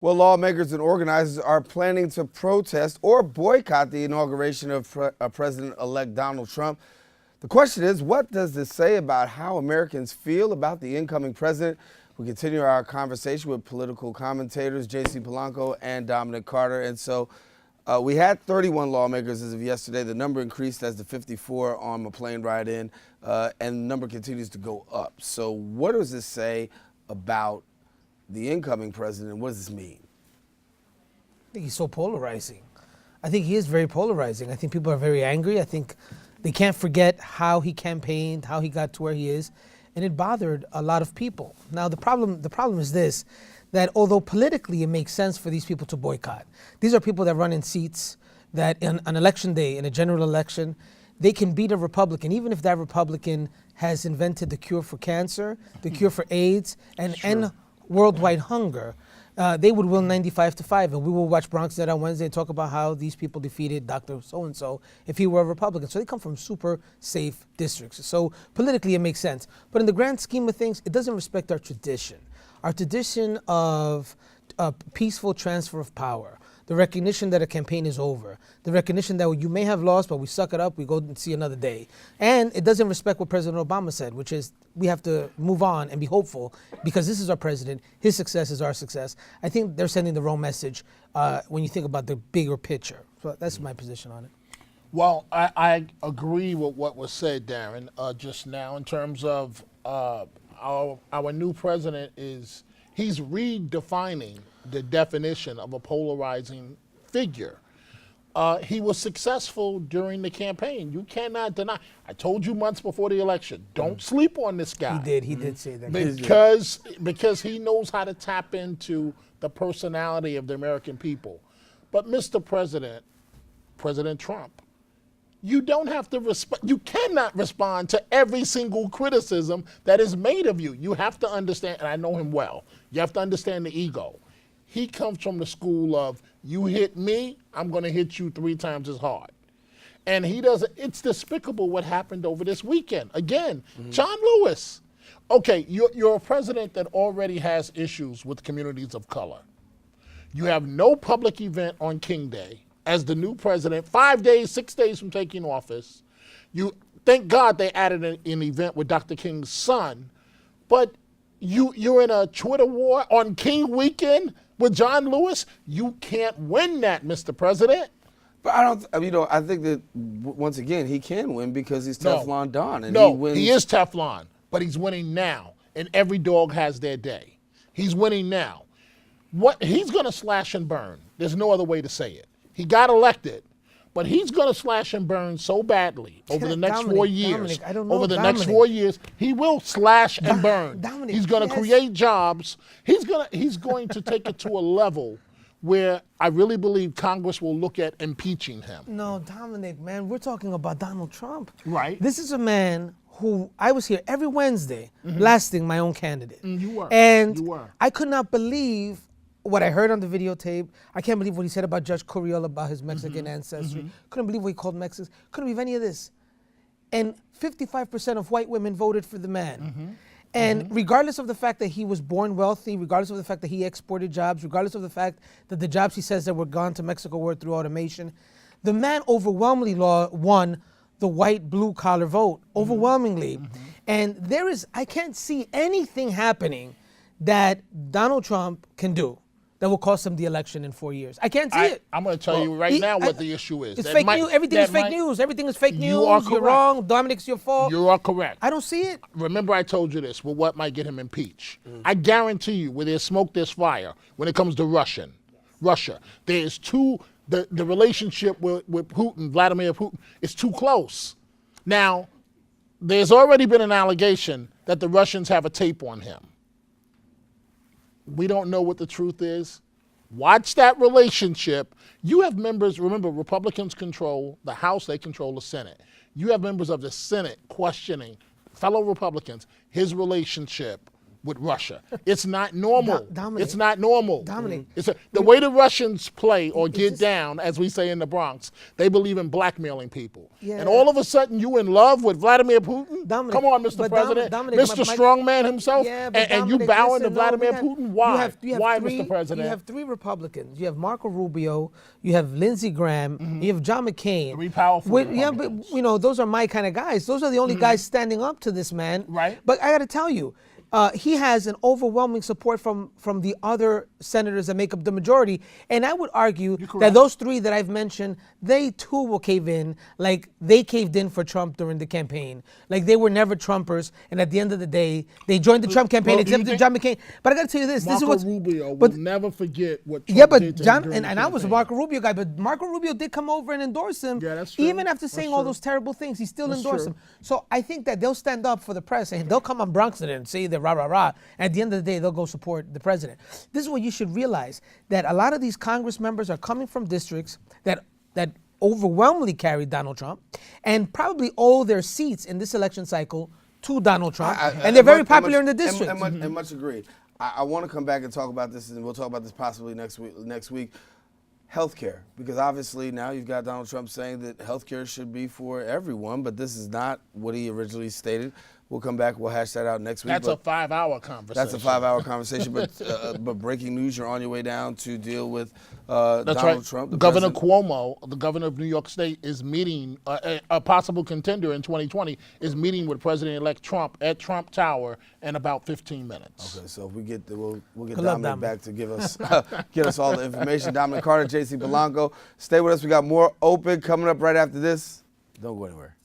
Well, lawmakers and organizers are planning to protest or boycott the inauguration of President-elect Donald Trump. The question is, what does this say about how Americans feel about the incoming president? We continue our conversation with political commentators J.C. Polanco and Dominic Carter. And so we had 31 lawmakers as of yesterday. The number increased as the 54 on the plane ride in, and the number continues to go up. So what does this say about the incoming president? What does this mean? I think he's so polarizing. I think he is very polarizing. I think people are very angry. I think they can't forget how he campaigned, how he got to where he is, and it bothered a lot of people. Now the problem is this, that although politically it makes sense for these people to boycott, these are people that run in seats that in an election day, in a general election, they can beat a Republican, even if that Republican has invented the cure for cancer, the cure for AIDS, and end worldwide hunger. They would win 95-5, and we will watch Bronx Net on Wednesday and talk about how these people defeated Dr. So-and-so if he were a Republican. So they come from super safe districts. So politically it makes sense. But in the grand scheme of things, it doesn't respect our tradition of peaceful transfer of power, the recognition that a campaign is over, the recognition that you may have lost, but we suck it up, we go and see another day. And it doesn't respect what President Obama said, which is we have to move on and be hopeful because this is our president, his success is our success. I think they're sending the wrong message when you think about the bigger picture. So that's my position on it. Well, I agree with what was said, Darren, just now in terms of our new president he's redefining the definition of a polarizing figure. He was successful during the campaign. You cannot deny. I told you months before the election, don't sleep on this guy. He did say that. Because he knows how to tap into the personality of the American people. But Mr. President, President Trump, you don't have to respond. You cannot respond to every single criticism that is made of you. You have to understand, and I know him well, you have to understand the ego. He comes from the school of, you hit me, I'm going to hit you 3 times as hard. And he doesn't, it's despicable what happened over this weekend. Again, John Lewis. Okay, you're a president that already has issues with communities of color. You have no public event on King Day as the new president, 5 days, 6 days from taking office. Thank God they added an event with Dr. King's son, but you're in a Twitter war on King weekend with John Lewis. You can't win that, Mr. President. But I think that once again he can win because he's Teflon Don, and he is Teflon, but he's winning now, and every dog has their day. He's winning now. He's going to slash and burn. There's no other way to say it. He got elected, but he's going to slash and burn so badly over the next 4 years. Next 4 years, he will slash and burn. He's going to create jobs. He's going to take it to a level where I really believe Congress will look at impeaching him. No, Dominic, man, we're talking about Donald Trump. Right. This is a man who I was here every Wednesday blasting my own candidate. You were. And you were. I could not believe what I heard on the videotape. I can't believe what he said about Judge Curiel about his Mexican ancestry. Couldn't believe what he called Mexicans. Couldn't believe any of this. And 55% of white women voted for the man. And regardless of the fact that he was born wealthy, regardless of the fact that he exported jobs, regardless of the fact that the jobs he says that were gone to Mexico were through automation, the man overwhelmingly won the white blue collar vote, overwhelmingly. And I can't see anything happening that Donald Trump can do that will cost him the election in 4 years. I can't see it. I'm going to tell you right now what the issue is. It's fake news. Everything is fake news. Everything is fake news. You are correct. You're wrong. Dominic's your fault. You are correct. I don't see it. Remember I told you this, well, what might get him impeached. I guarantee you, where there's smoke, there's fire when it comes to Russia. There's the relationship with Putin, Vladimir Putin, is too close. Now, there's already been an allegation that the Russians have a tape on him. We don't know what the truth is. Watch that relationship. You have members, remember, Republicans control the House, they control the Senate. You have members of the Senate questioning fellow Republicans, his relationship with Russia. It's not normal. Dominic. It's not normal. Dominic. The way the Russians play or get just- down, as we say in the Bronx, they believe in blackmailing people. Yeah. And all of a sudden, you in love with Vladimir Putin? Dominic, Come on, Mr. but President. Dominic, Mr. Strongman himself? Yeah, but and you Dominic, bowing to listen, no, Vladimir we have- Putin? Why? you have Why, three, Mr. President? You have 3 Republicans. You have Marco Rubio, you have Lindsey Graham, you have John McCain. 3 powerful Yeah, but Republicans. those are my kind of guys. Those are the only guys standing up to this man. Right. But I got to tell you, he has an overwhelming support from the other senators that make up the majority. And I would argue that correct. those 3 that I've mentioned, they too will cave in like they caved in for Trump during the campaign. Like they were never Trumpers. And at the end of the day, they joined the Trump campaign, well, do you except for think- John McCain. But I got to tell you this. This is Marco what's, Rubio but- will never forget what Trump yeah, did but to him John during and the I was a campaign. Marco Rubio guy, but Marco Rubio did come over and endorse him. Yeah, that's true. Even after That's saying all true. those terrible things, he still That's endorsed true. him. So I think that they'll stand up for the press and they'll come on Bronxton and say the rah rah rah. And at the end of the day, they'll go support the president. This is what you should realize, that a lot of these Congress members are coming from districts that overwhelmingly carry Donald Trump and probably owe their seats in this election cycle to Donald Trump. And they're very popular in the district. And much agreed. I want to come back and talk about this, and we'll talk about this possibly next week. Healthcare, because obviously now you've got Donald Trump saying that healthcare should be for everyone, but this is not what he originally stated. We'll come back. We'll hash that out next week. That's a 5-hour conversation. That's a 5-hour conversation. But breaking news, you're on your way down to deal with That's Donald right. Trump. The Governor president. Cuomo, the governor of New York State, is meeting, a possible contender in 2020, is meeting with President-elect Trump at Trump Tower in about 15 minutes. Okay, so if we get we'll get Good luck, Dominic Dominic. back to give us get us all the information. Dominic Carter, JC Polanco. Stay with us. We got more open coming up right after this. Don't go anywhere.